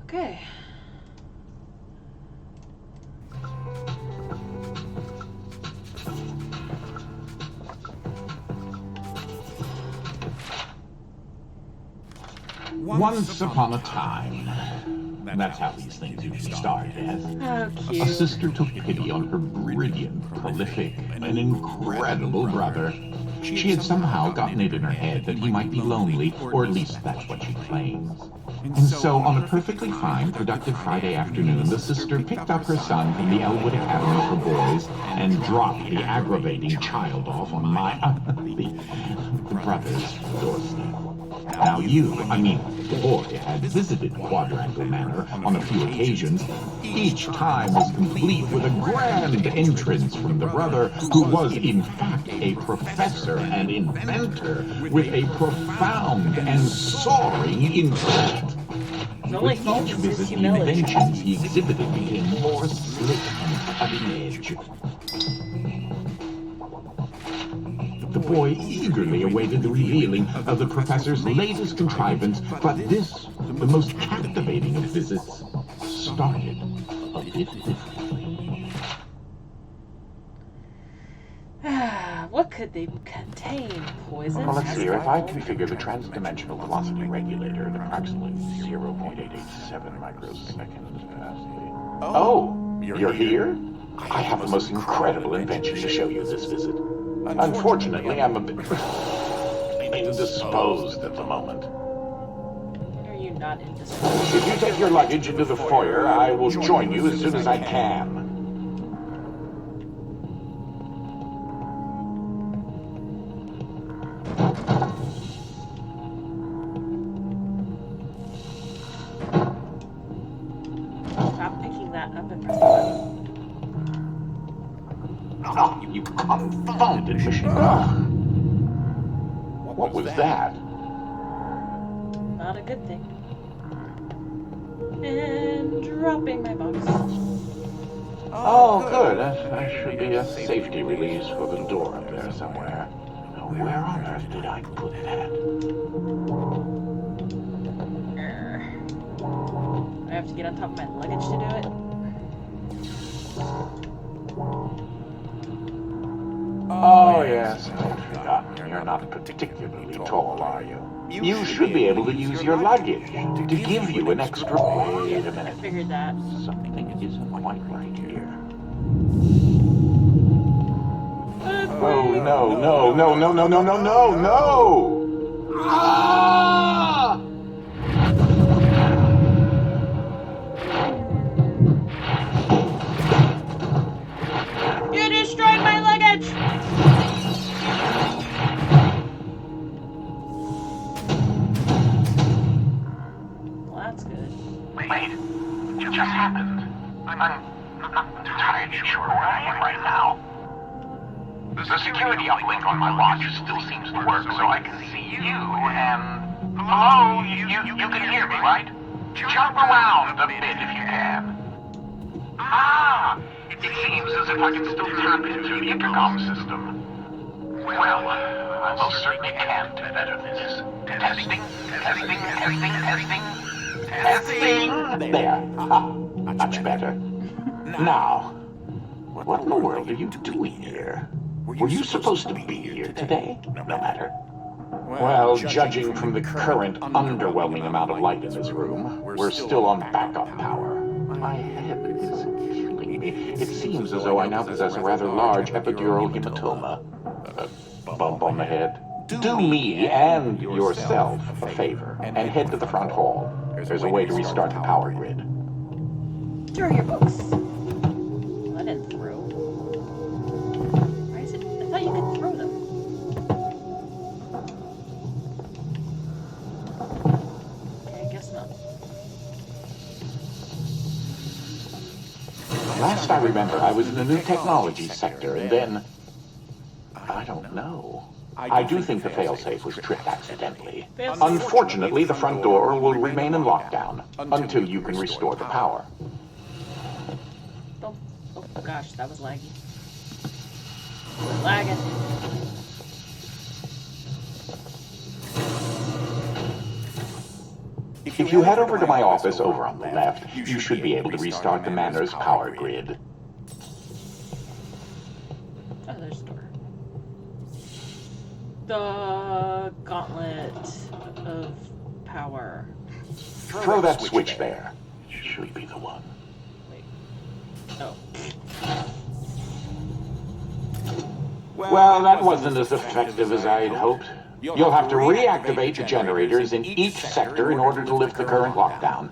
Okay. Once upon a time. That's how these things usually start, yes? Oh, cute. A sister took pity on her brilliant, prolific, and incredible brother. She had somehow gotten it in her head that he might be lonely, or at least that's what she claims. And so, on a perfectly fine, productive Friday afternoon, the sister picked up her son from the Elwood Academy for Boys and dropped the aggravating child off on the brother's doorstep. Now the boy had visited Quadrangle Manor on a few occasions. Each time was complete with a grand entrance from the brother, who was in fact a professor and inventor with a profound and soaring intellect. With each visit, the inventions he exhibited became more slick and cutting edge. The boy eagerly awaited the revealing of the professor's latest contrivance, but this, the most captivating of visits, started a bit differently. What could they contain? Poison? Well, let's see here. If I configure the transdimensional velocity regulator at approximately 0.887 microseconds past the... Oh, you're here? I have the most incredible invention to show you this visit. Unfortunately, I'm a bit indisposed at the moment. Are you not indisposed? If you take your luggage into the foyer, I will join you as soon as I can. Stop picking that up and press the button. Oh, you confounded machine. What was that? Not a good thing. And dropping my box. Oh, good. That should be a safety release for the door up there somewhere. Now, where on earth did I put that? I have to get on top of my luggage to do it. Oh, yes. I've forgotten. You're not particularly tall, are you? You should be able to use your luggage to give you an extra... Wait a I minute. figured that. Something isn't quite right here. Oh, no. Ah! You destroyed my luggage! Well, that's good. Wait, it just happened. I'm not entirely sure where I am right now. The security uplink on my watch still seems to work, so I can see you and... Hello, you can hear me, right? Jump around a bit if you can. Ah! It seems as if I can still tap into the intercom system. Well, I most certainly can do better than this. Testing. There. Much better. Now, what in the world are you doing here? Were you supposed to be here today? No matter. Well, judging from the current underwhelming amount of light in this room, we're still on backup power. My head is killing me. It seems as though I now possess a rather large epidural hematoma. A bump on the head. Do me and yourself a favor and head to the front hall. There's a way to restart the power grid. Throw your books. I didn't throw. Why is it? I thought you could throw them. Okay, I guess not. Last I remember, I was in the new technology sector, and then... I don't know. I do think the failsafe was tripped accidentally. Unfortunately, the front door will remain in lockdown until you can restore the power. Oh gosh, that was laggy. Lagging. If you head over to my office over on the left, you should be able to restart the Manor's power grid. Oh, there's a door. The gauntlet of power. Throw that switch there. Should be the one. Wait. Oh. Well, that wasn't as effective as I'd hoped. You'll have to reactivate the generators in each sector in order to lift the current lockdown.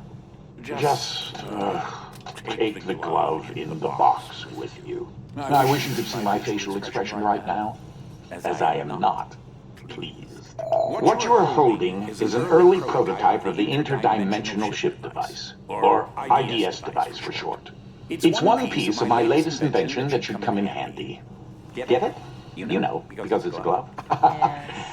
Just take the glove in the box with you. I wish you could see my facial expression right now, as I am not pleased. What you are holding is an early prototype of the interdimensional shift device, or IDS device for short. It's one piece of my latest invention that should come in handy. Get it? You know, because it's a glove. Yes.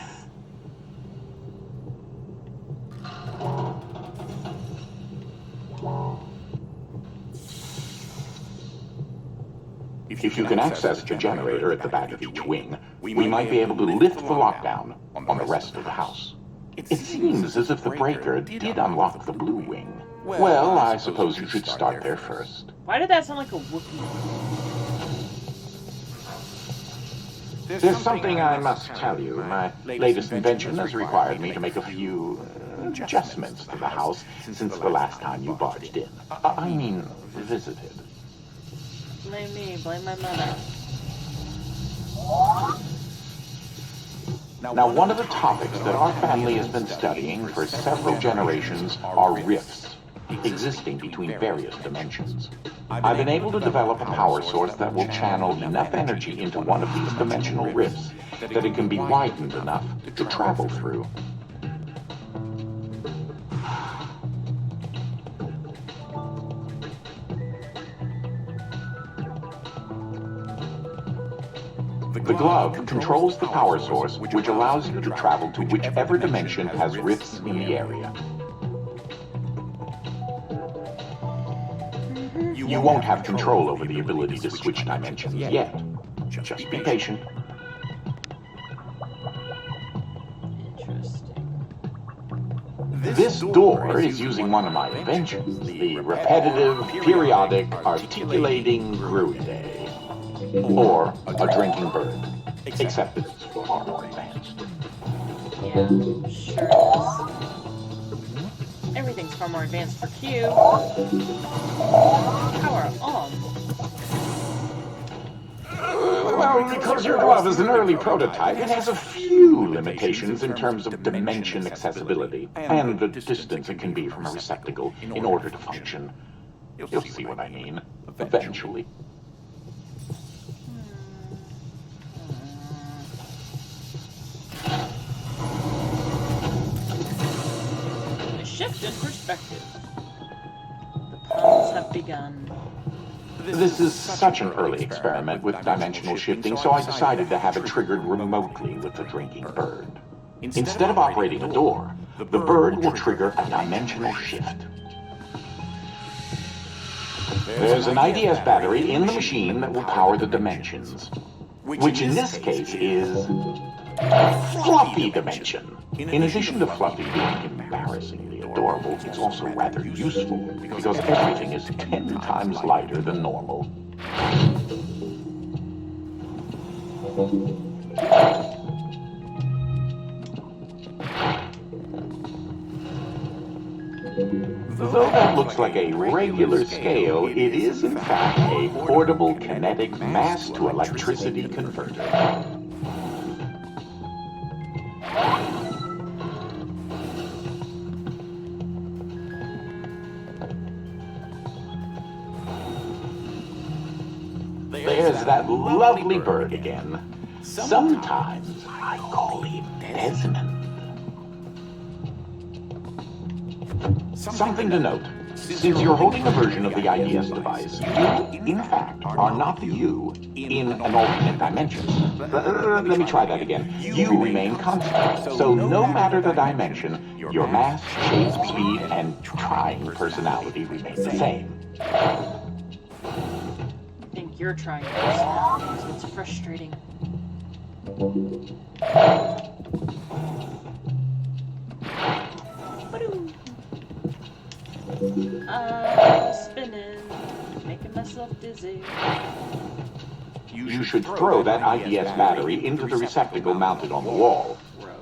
If you can access the generator at the back of each wing, we might be able to lift the lockdown on the rest of the house. It seems as if the breaker did unlock the blue wing. Well, I suppose you should start there first. Why did that sound like a Wookiee? There's something I must tell you. My latest invention has required me to make a few adjustments to the house since the last time you barged in. I mean, visited. Blame me. Blame my mother. Now, one of the topics that our family has been studying for several generations are rifts existing between various dimensions. I've been able to develop a power source that will channel enough energy into one of these dimensional rifts that it can be widened enough to travel through. The glove controls the power source, which allows you to travel to whichever dimension has rifts in the area. You won't have control over the ability to switch dimensions yet. Just be patient. Interesting. This door is using one of my inventions, the repetitive, periodic, articulating gruidae. Or a drinking bird, except it's far more advanced. Yeah, sure is. Everything's far more advanced for Q. Power on. Well, because your glove is an early prototype, it has a few limitations in terms of dimension accessibility and the distance it can be from a receptacle in order to function. You'll see what I mean, eventually. Shift in perspective. The puns have begun. This is such an early experiment with dimensional shifting, so I decided to have it triggered remotely with the drinking bird. Instead of operating a door, the bird will trigger a dimensional shift. There's an IDS battery in the machine that will power the dimensions, which in this case is Fluffy Dimension. In addition to Fluffy being embarrassingly adorable, it's also rather useful because everything is 10 times lighter than normal. Though that looks like a regular scale, it is in fact a portable kinetic mass to electricity converter. There's that lovely bird again. Sometimes I call him Desmond. Something to note. Since you're holding a version of the IDS device, you, in fact, are not the you in an alternate dimension. Let me try that again. You remain constant, so no matter the dimension, your mass, shape, speed, and trying personality remain the same. I think you're trying personalities. It's frustrating. myself dizzy. You should throw that IDS battery into the receptacle mounted on the wall. Throw.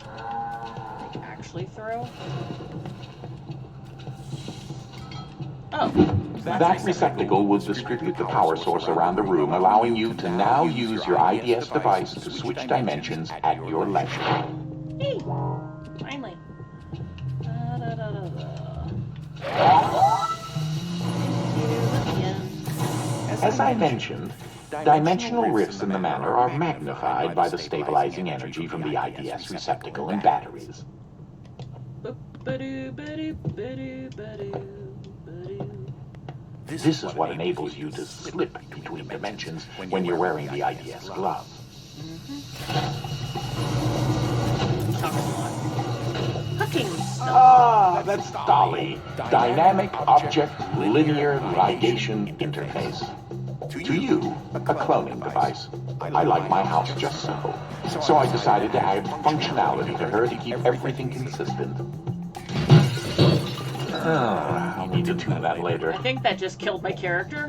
Like, actually throw? Oh. That receptacle will distribute the power source around the room, allowing you to now use your IDS device to switch dimensions at your leisure. Hey! Finally. As I mentioned, dimensional rifts in the manor are magnified by the stabilizing energy from the IDS receptacle and batteries. This is what enables you to slip between dimensions when you're wearing the IDS glove. Hooking stuff. Ah, that's Dolly. Dynamic Object Linear Ligation Interface. To you, a cloning device. I like my house just so. So I decided to add functionality to her to keep everything consistent. Oh, I'll need to do that later. I think that just killed my character.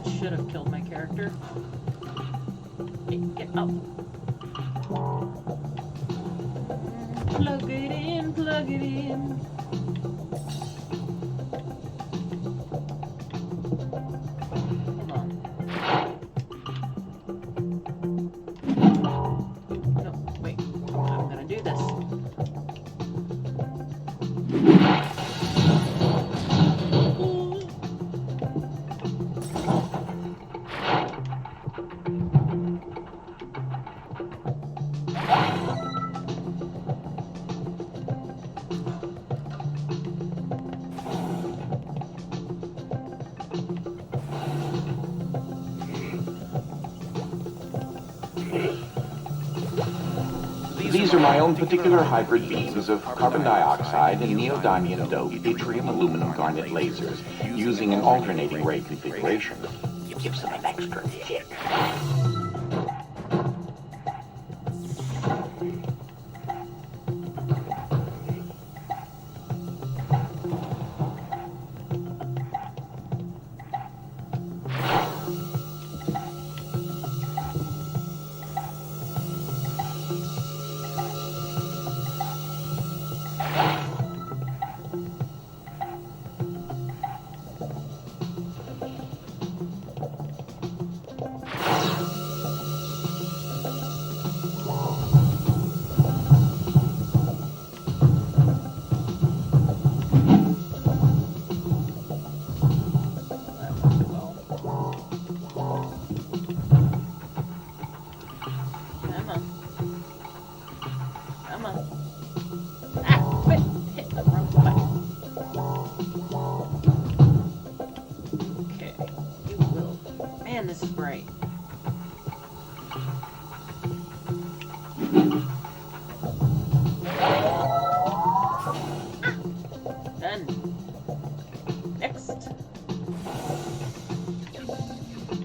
It should have killed my character. Hey, get up. Plug it in, plug it in. Hold on. No, wait. I'm gonna do this. These are my own particular hybrid beams of carbon dioxide and neodymium dope yttrium aluminum garnet lasers using an alternating ray configuration. It gives them an extra kick. This is great. Done. Next.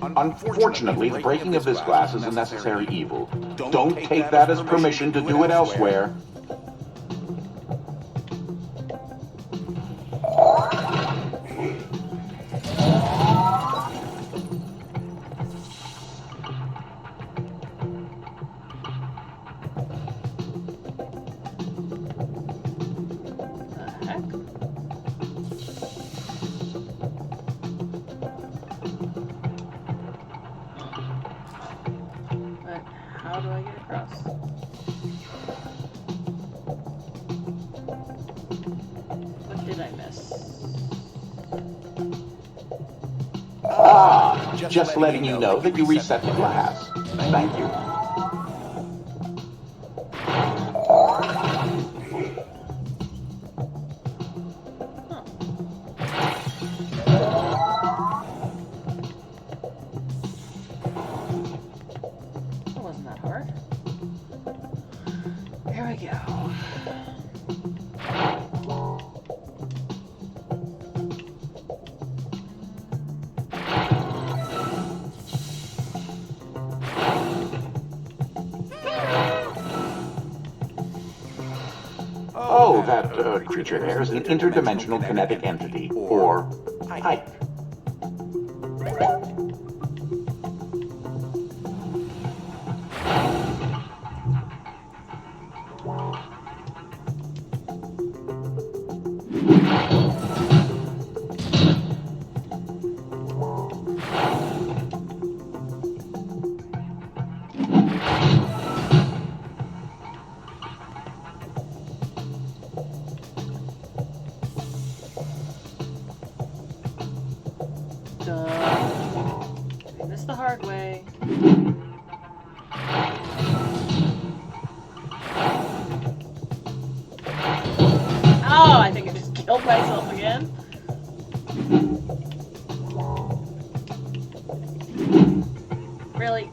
Unfortunately, the breaking of this glass is a necessary evil. Don't take that as permission to do it elsewhere. How do I get across? What did I miss? Ah, just letting you know that you reset the glass. Thank you. Here we go. That creature there is an interdimensional kinetic entity, or Ike. Doing this the hard way. Oh, I think I just killed myself again. Really?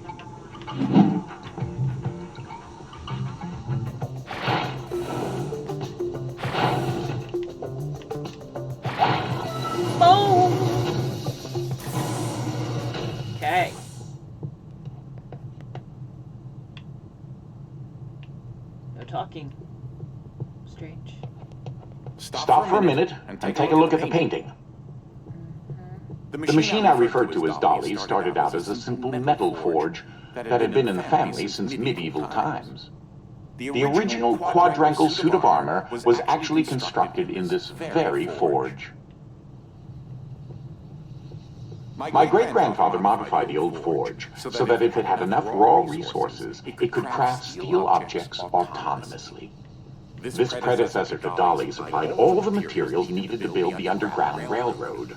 Boom! Okay. No talking. Strange. Stop for a minute and take a look at the painting. The machine I referred to as Dolly started out as a simple metal forge that had been in the family since medieval times. The original quadrangle suit of armor was actually constructed in this very forge. My great-grandfather modified the old forge so that if it had enough raw resources, it could craft steel objects autonomously. This predecessor to Dolly supplied all the materials needed to build the Underground Railroad.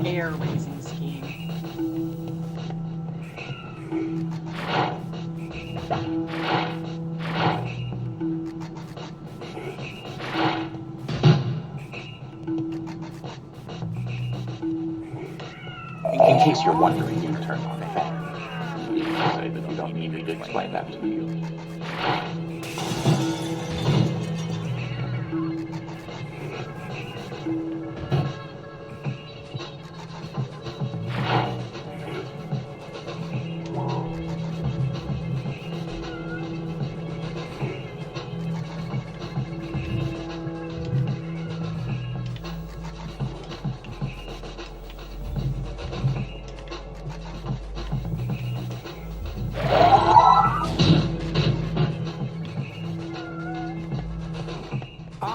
Air-raising scheme. In case you're wondering, you turn on the fan. You say that you don't need me to explain that to you.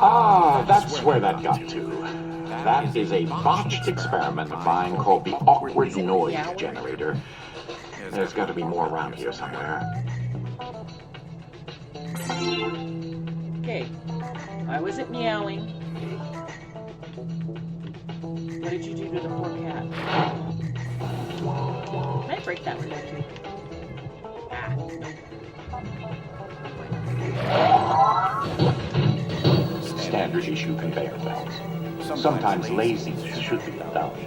Ah, that's where that got to. That is a botched experiment of mine called the awkward noise generator. There's got to be more around here somewhere. Okay. Why was it meowing? What did you do to the poor cat? Can I break that with your tooth? Ah, nope. Standard issue conveyor belts. Sometimes laziness should be indulged.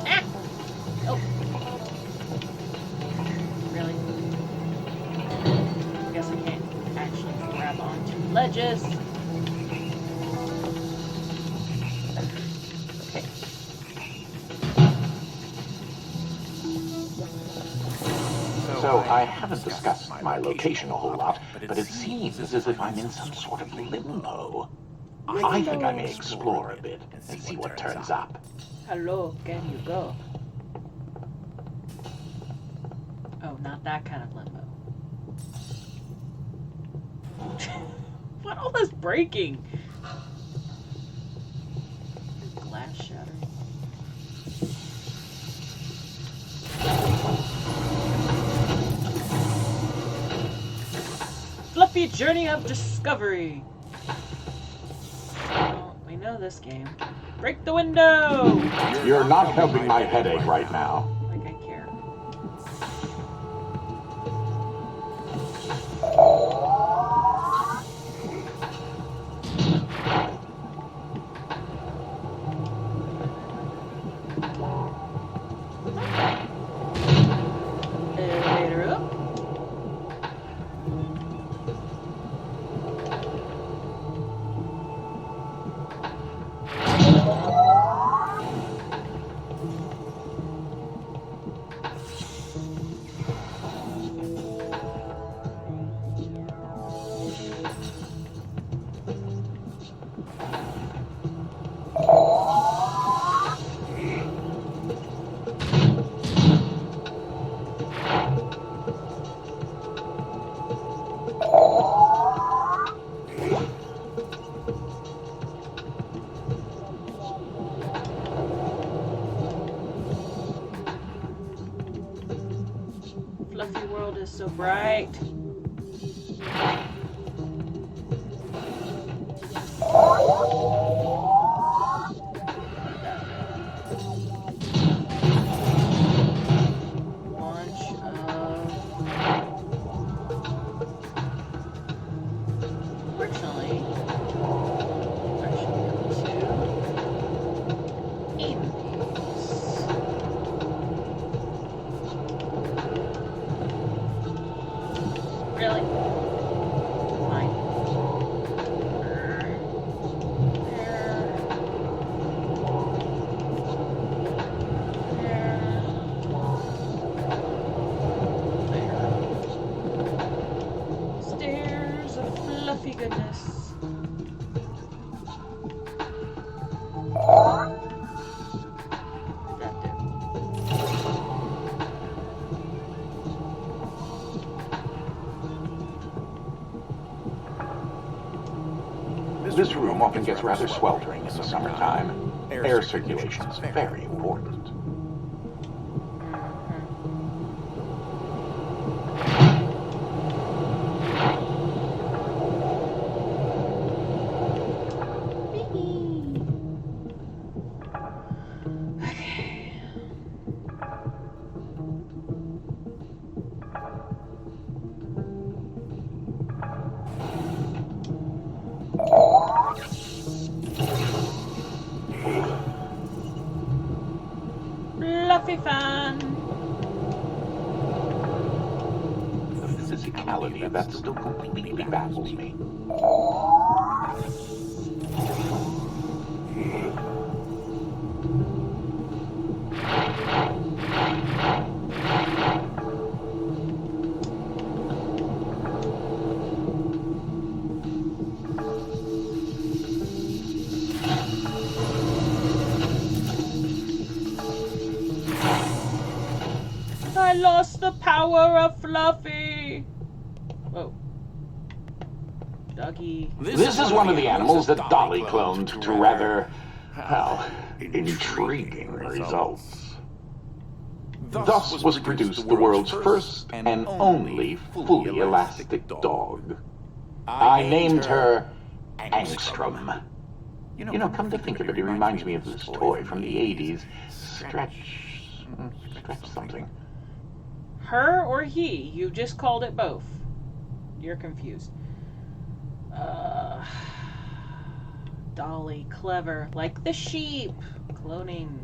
Ah! Oh. Really? I guess I can't actually grab onto ledges. Okay. So, I haven't discussed my location a whole lot, but it seems as if I'm in some sort of limbo. I think I may explore a bit and see what turns up. Hello, can you go? Oh, not that kind of limbo. What all this breaking? Glass shattering. Fluffy journey of discovery. Well, we know this game. Break the window! You're not helping my headache right now. Like I care. Elevator up. so bright. This room often gets rather sweltering in the summertime. Air circulation is very important. Fluffy fan. The physicality of that still completely baffles me. I lost the power of Fluffy. Whoa. Doggy. This is one of the animals that Dolly cloned to rather, well, intriguing results. Thus was produced the world's first and only fully elastic dog. I named her Angstrom. You know, come to think of it, it reminds me of this toy from the 80s. Stretch something. Her or he? You just called it both. You're confused. Dolly, clever. Like the sheep. Cloning.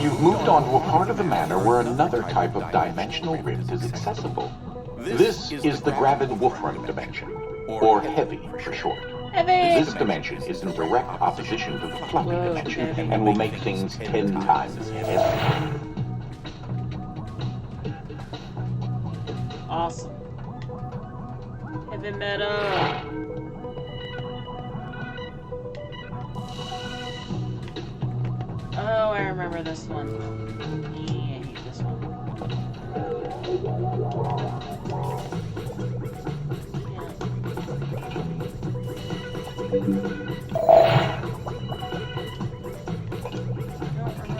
You've moved on to a part of the manor where another type of dimensional rift is accessible. This is the gravid Wolfram dimension, or heavy for short. Heavy! This dimension is in direct opposition to the fluffy dimension and will make things 10 times heavier. Awesome. Heavy metal. Oh, I remember this one. Yeah, I hate this one. I don't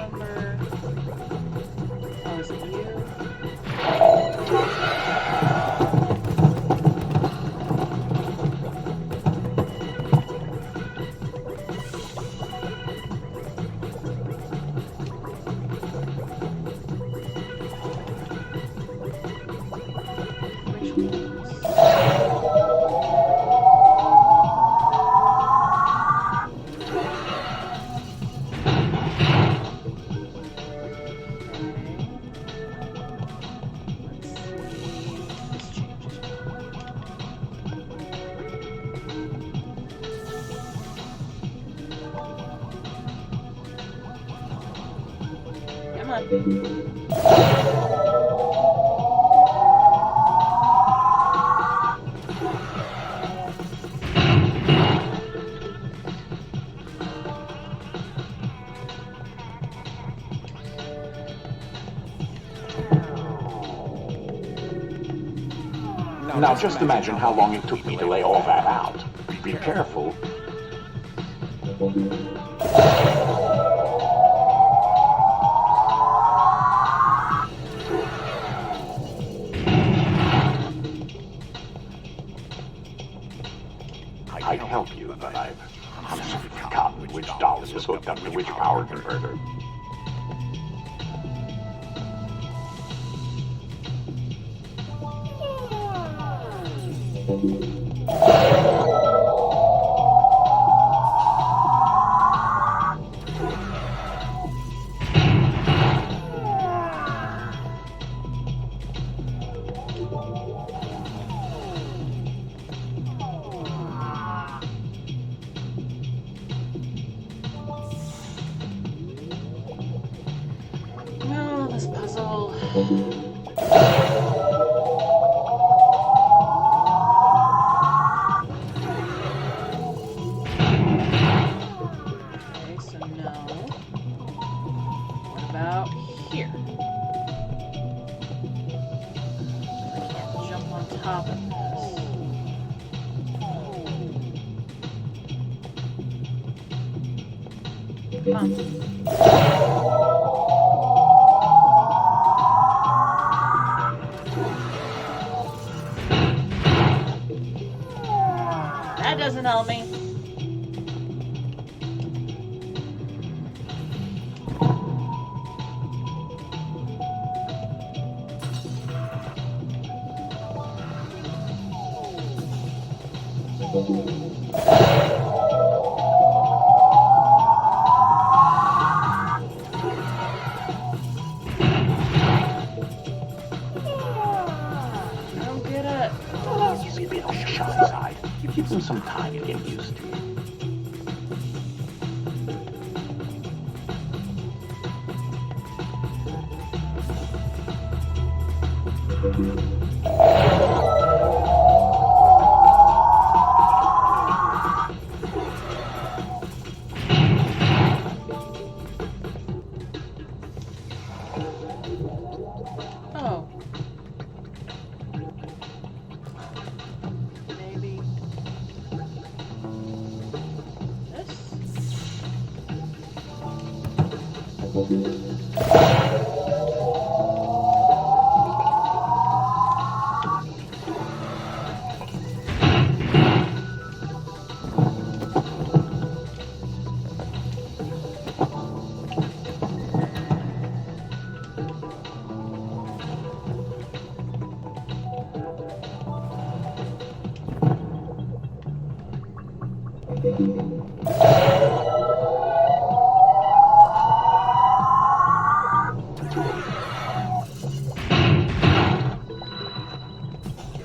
remember. Oh, is it you? Come on. Now just imagine how long it took me to lay all that out. Be careful. I'd help you, but I've honestly forgotten which doll is hooked up to which power converter. No, this puzzle. Okay, so no. What about here? I can't jump on top of this. Come on. That doesn't help me. I don't get it. Just a bit on the shy side. Give them some time to get used to it. Oh. Maybe this?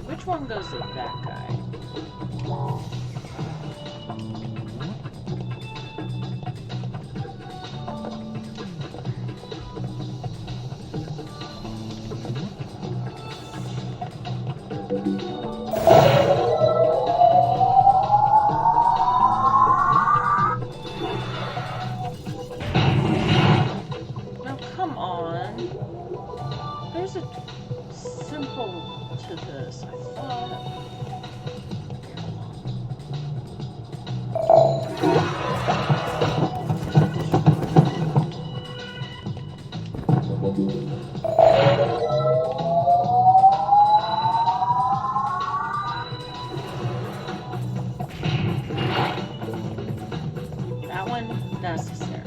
Which one goes to that guy? Now, come on. There's a simple to this, I thought. That one necessary.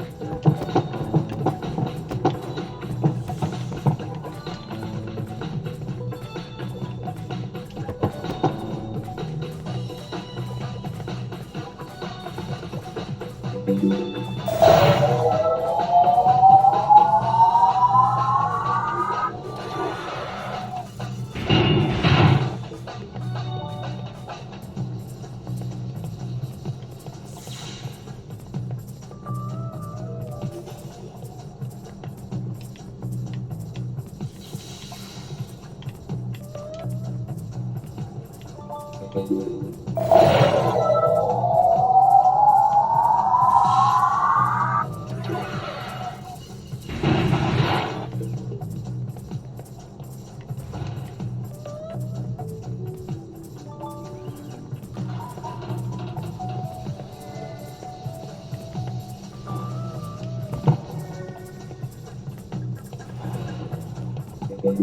Really?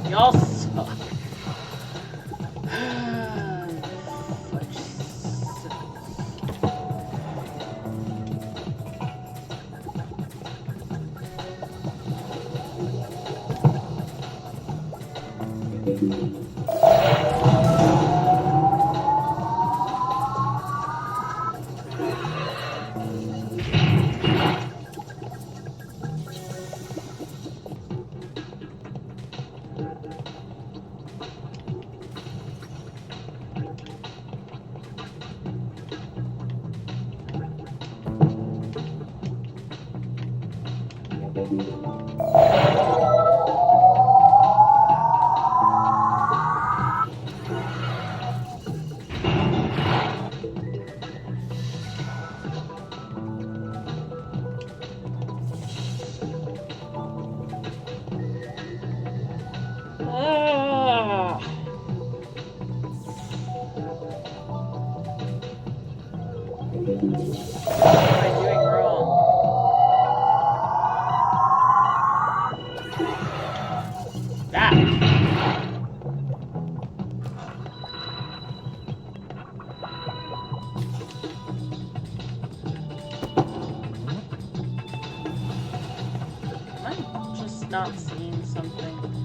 Y'all suck. Not seeing something.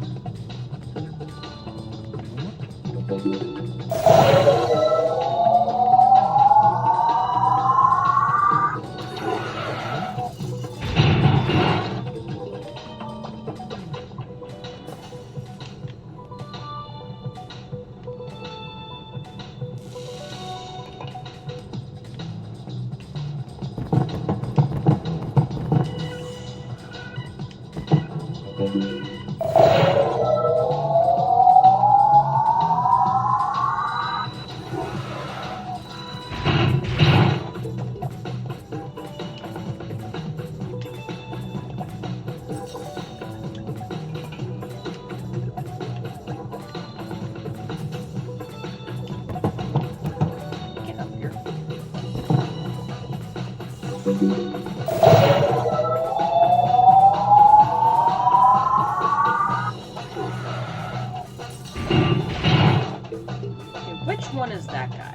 Which one is that guy?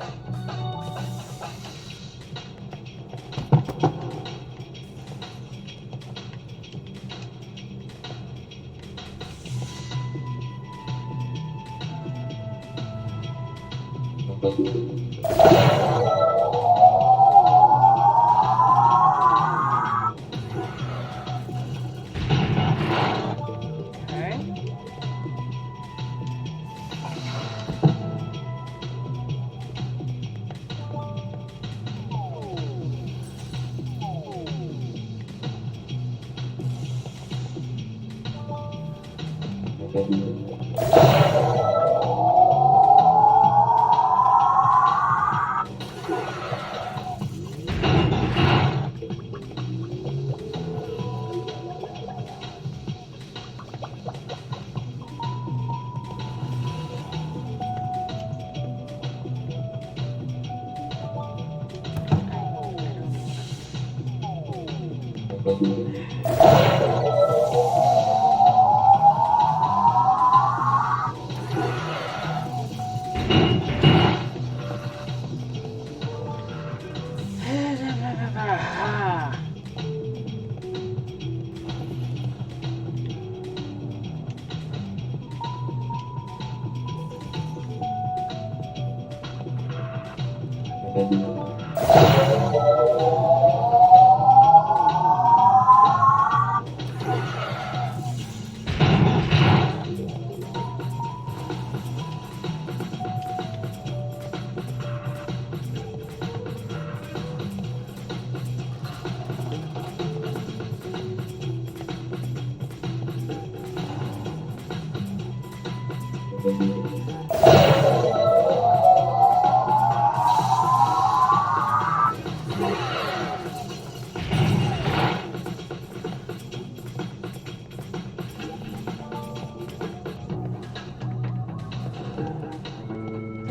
This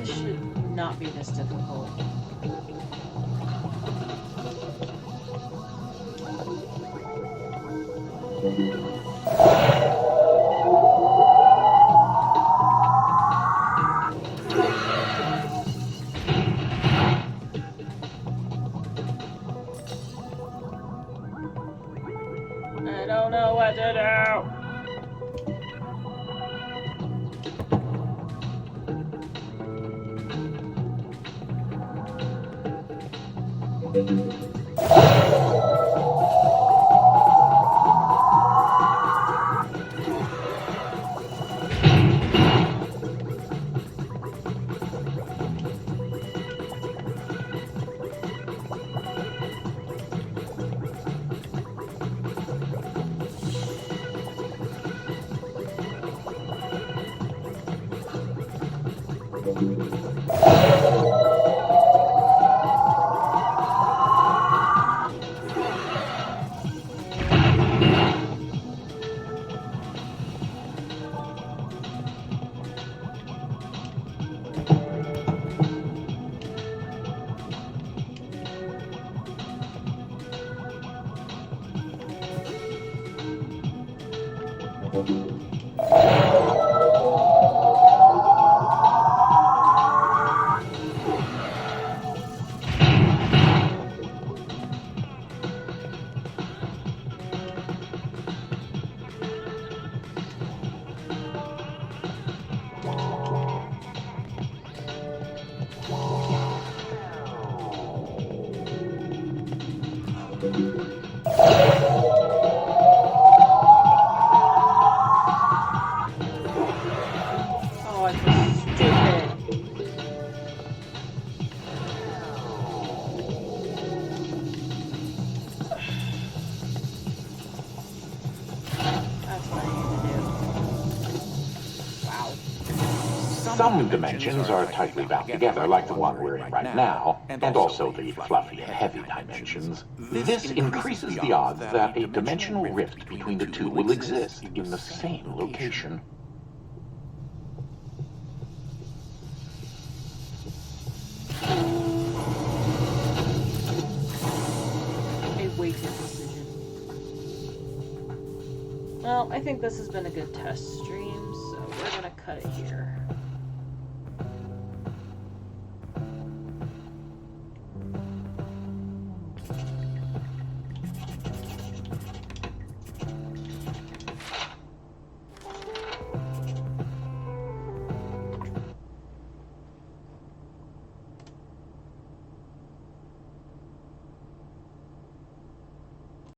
should not be this difficult. I don't know what to do. Oh, I feel stupid. That's what I need to do. Wow. Some dimensions are tightly bound together, like the one we're in right now, and also the fluffy and heavy dimensions. This increases the odds that a dimensional rift between the two will exist in the same location. A weighted decision. Well, I think this has been a good test stream, so we're gonna cut it here.